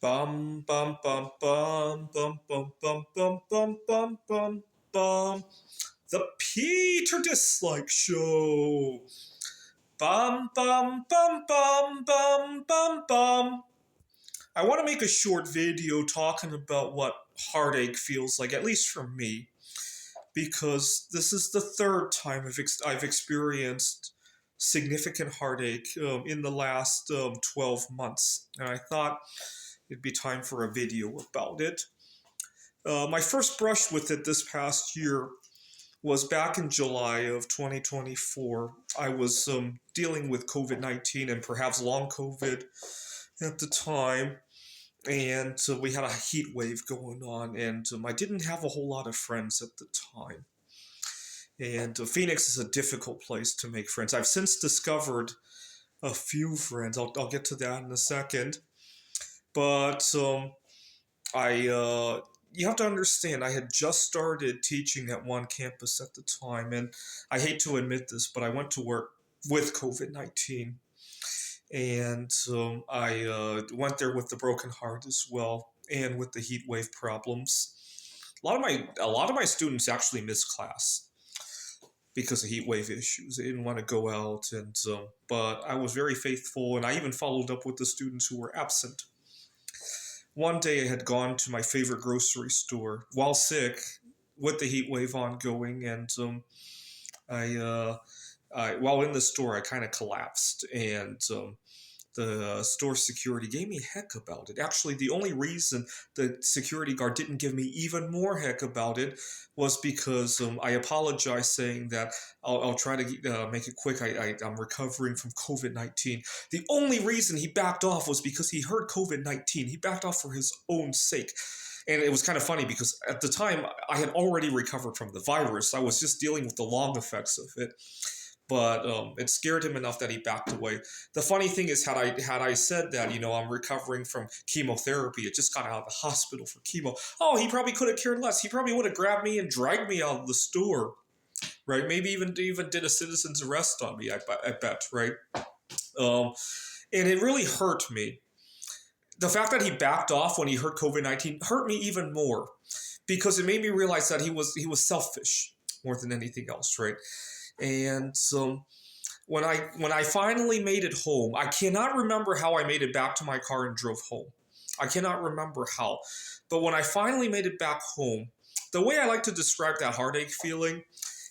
Bum bum bum bum bum bum bum bum bum bum bum bum. The Peter Dislike Show. Bum bum bum bum bum bum bum. I want to make a short video talking about what heartache feels like, at least for me, because this is the third time I've experienced significant heartache in the last 12 months, and I thought it'd be time for a video about it. My first brush with it this past year was back in July of 2024. I was dealing with COVID 19 and perhaps long COVID at the time. And we had a heat wave going on, and I didn't have a whole lot of friends at the time. And Phoenix is a difficult place to make friends. I've since discovered a few friends. I'll get to that in a second. But I you have to understand, I had just started teaching at one campus at the time, and I hate to admit this, but I went to work with COVID 19, and I went there with the broken heart as well, and with the heat wave problems. A lot of my students actually missed class because of heat wave issues. They didn't want to go out, and but I was very faithful, and I even followed up with the students who were absent. One day I had gone to my favorite grocery store while sick with the heat wave ongoing, and I, while in the store, I kind of collapsed, and the store security gave me heck about it. Actually, the only reason the security guard didn't give me even more heck about it was because I apologized, saying that I'll try to make it quick. I'm recovering from COVID 19. The only reason he backed off was because he heard COVID 19. He backed off for his own sake. And it was kind of funny because at the time I had already recovered from the virus. I was just dealing with the long effects of it, but it scared him enough that he backed away. The funny thing is, had I said that, I'm recovering from chemotherapy, I just got out of the hospital for chemo. Oh, he probably could have cared less. He probably would have grabbed me and dragged me out of the store, right? Maybe even did a citizen's arrest on me. I bet, right? Um, and it really hurt me. The fact that he backed off when he heard COVID 19 hurt me even more, because it made me realize that he was selfish more than anything else, right? And when I finally made it home, I cannot remember how I made it back to my car and drove home. I cannot remember how. But when I finally made it back home, the way I like to describe that heartache feeling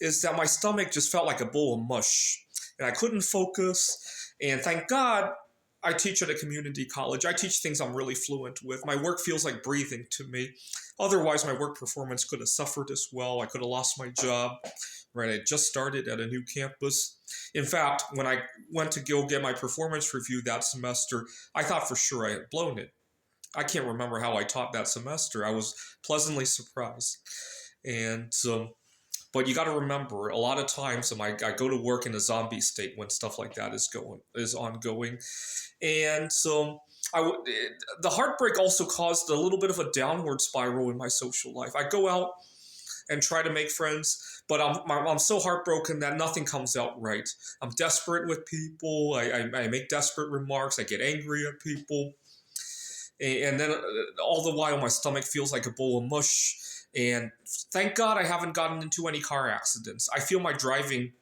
is that my stomach just felt like a bowl of mush. And I couldn't focus. And thank God I teach at a community college. I teach things I'm really fluent with. My work feels like breathing to me. Otherwise, my work performance could have suffered as well. I could have lost my job. Right, I just started at a new campus. In fact, when I went to go get my performance review that semester, I thought for sure I had blown it. I can't remember how I taught that semester. I was pleasantly surprised. And but you got to remember, a lot of times I go to work in a zombie state when stuff like that is ongoing, and the heartbreak also caused a little bit of a downward spiral in my social life. I go out and try to make friends, but I'm so heartbroken that nothing comes out right. I'm desperate with people. I make desperate remarks. I get angry at people, and then all the while my stomach feels like a bowl of mush. And thank God I haven't gotten into any car accidents. I feel my driving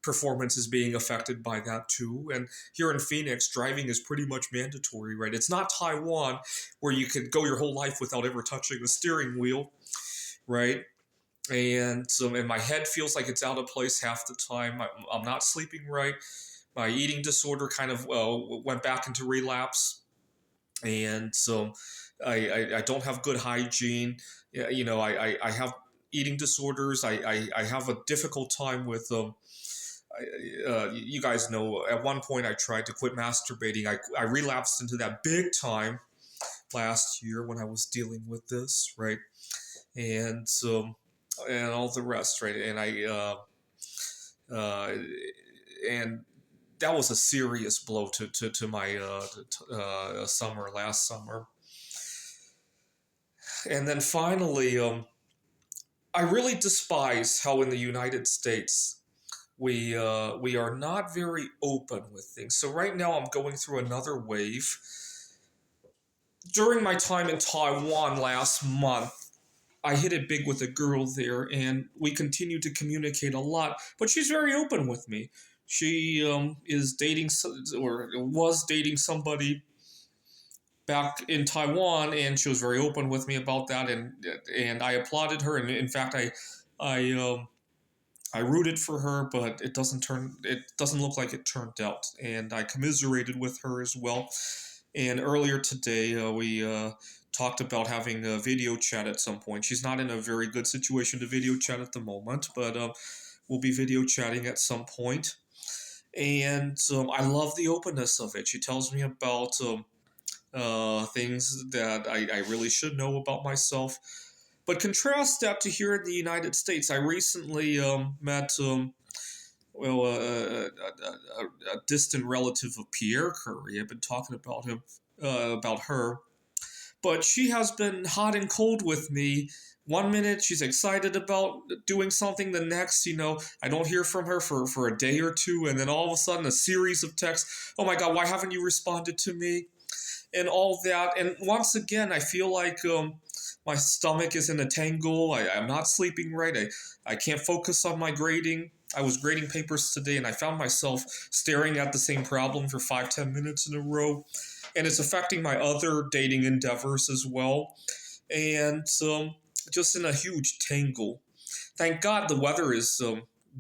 performance is being affected by that too. And here in Phoenix, driving is pretty much mandatory, right? It's not Taiwan where you could go your whole life without ever touching the steering wheel, right? And my head feels like it's out of place half the time. I'm not sleeping right. My eating disorder kind of went back into relapse, and so I don't have good hygiene. Yeah, I have eating disorders. I have a difficult time with you guys know, at one point I tried to quit masturbating. I relapsed into that big time last year when I was dealing with this, right? And and all the rest, right? Uh, and that was a serious blow to my summer last summer. And then finally, I really despise how in the United States we are not very open with things. So right now I'm going through another wave. during my time in Taiwan last month, I hit it big with a girl there, and we continue to communicate a lot. But she's very open with me. She is dating or was dating somebody back in Taiwan, and she was very open with me about that, and I applauded her, and in fact, I I rooted for her, but it doesn't look like it turned out, and I commiserated with her as well. And earlier today, we talked about having a video chat at some point. She's not in a very good situation to video chat at the moment, but we'll be video chatting at some point. And I love the openness of it. She tells me about things that I really should know about myself. But contrast that to here in the United States. I recently met a distant relative of Pierre Curry. I've been talking about him, about her, but she has been hot and cold with me. One minute she's excited about doing something, the next, I don't hear from her for a day or two, and then all of a sudden a series of texts. Oh my God, why haven't you responded to me? And all that. And once again, I feel like my stomach is in a tangle. I'm not sleeping right. I can't focus on my grading. I was grading papers today, and I found myself staring at the same problem for 5-10 minutes in a row. And it's affecting my other dating endeavors as well. And just in a huge tangle. Thank God the weather is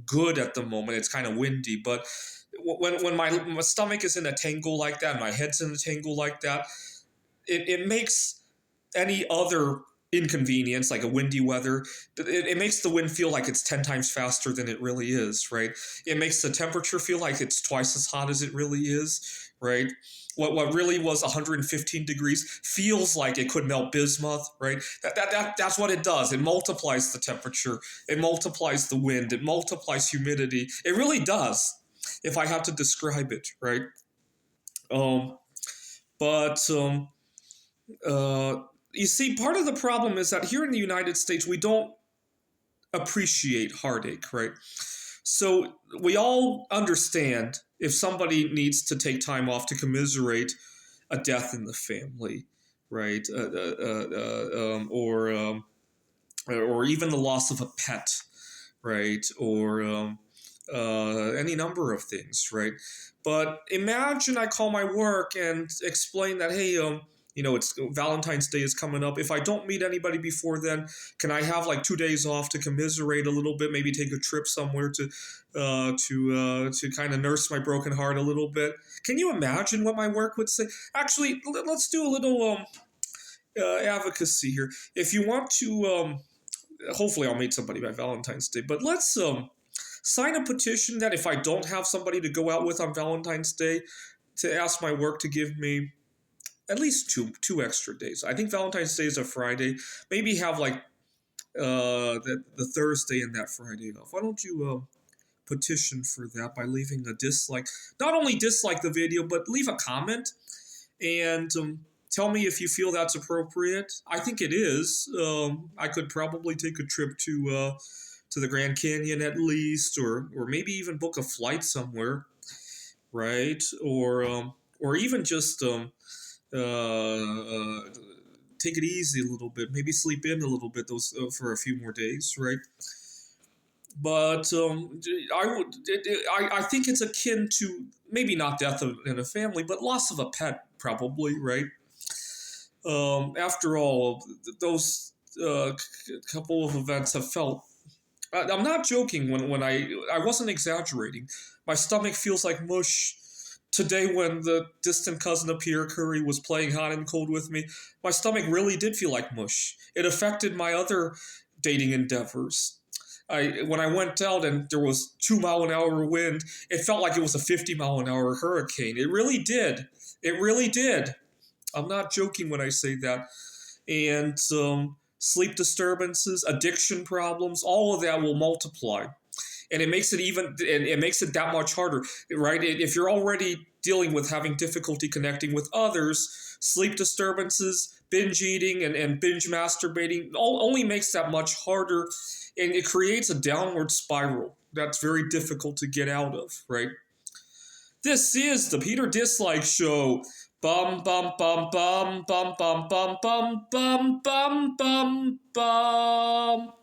good at the moment. It's kind of windy, but when my stomach is in a tangle like that, my head's in a tangle like that, it makes any other inconvenience, like a windy weather, it makes the wind feel like it's 10 times faster than it really is, right? It makes the temperature feel like it's twice as hot as it really is, right? What really was 115 degrees feels like it could melt bismuth, right? That's what it does. It multiplies the temperature. It multiplies the wind. It multiplies humidity. It really does, if I have to describe it, right? But you see, part of the problem is that here in the United States, we don't appreciate heartache, right? So we all understand if somebody needs to take time off to commiserate a death in the family, right? Or even the loss of a pet, right? Or any number of things, right? But imagine I call my work and explain that, hey, it's Valentine's Day is coming up. If I don't meet anybody before then, can I have like 2 days off to commiserate a little bit? Maybe take a trip somewhere to kind of nurse my broken heart a little bit. Can you imagine what my work would say? Actually, let's do a little advocacy here. If you want to, hopefully I'll meet somebody by Valentine's Day. But let's sign a petition that if I don't have somebody to go out with on Valentine's Day, to ask my work to give me at least two extra days. I think Valentine's Day is a Friday. Maybe have like the Thursday and that Friday off. Why don't you petition for that by leaving a dislike? Not only dislike the video, but leave a comment and tell me if you feel that's appropriate. I think it is. I could probably take a trip to the Grand Canyon at least, or maybe even book a flight somewhere, right? Or even just take it easy a little bit, maybe sleep in a little bit those for a few more days, right? But I think it's akin to maybe not death in a family, but loss of a pet, probably, right? After all, those couple of events have felt. I'm not joking when I wasn't exaggerating. My stomach feels like mush. Today, when the distant cousin of Pierre Curry was playing hot and cold with me, my stomach really did feel like mush. It affected my other dating endeavors. When I went out and there was 2-mile-an-hour wind, it felt like it was a 50-mile-an-hour hurricane. It really did. It really did. I'm not joking when I say that. And sleep disturbances, addiction problems, all of that will multiply. And it makes it that much harder, right? If you're already dealing with having difficulty connecting with others, sleep disturbances, binge eating, and binge masturbating only makes that much harder, and it creates a downward spiral that's very difficult to get out of, right? This is the Peter Dislike Show. Bum bum bum bum bum bum bum bum bum bum bum bum.